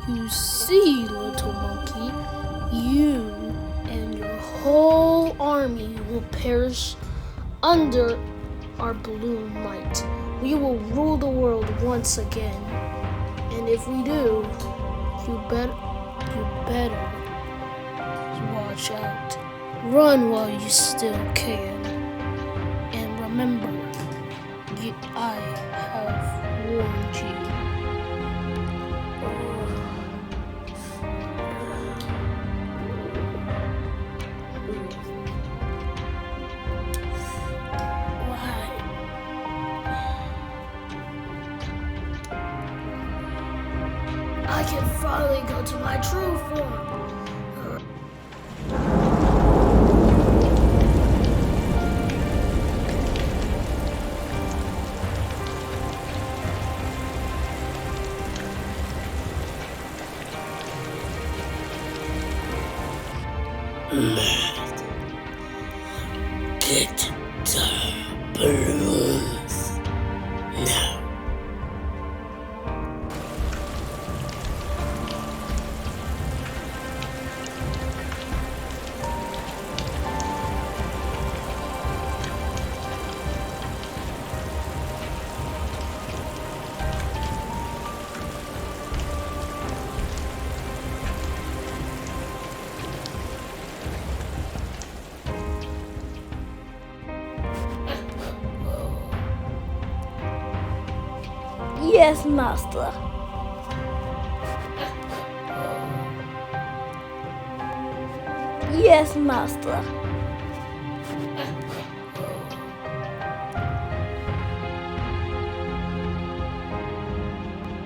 You see, little monkey, you and your whole army will perish under our balloon might. We will rule the world once again. And if we do, you better watch out. Run while you still can. And remember, I have warned you. I can finally go to my true form. Get the balloons now. Yes, master. Yes, master.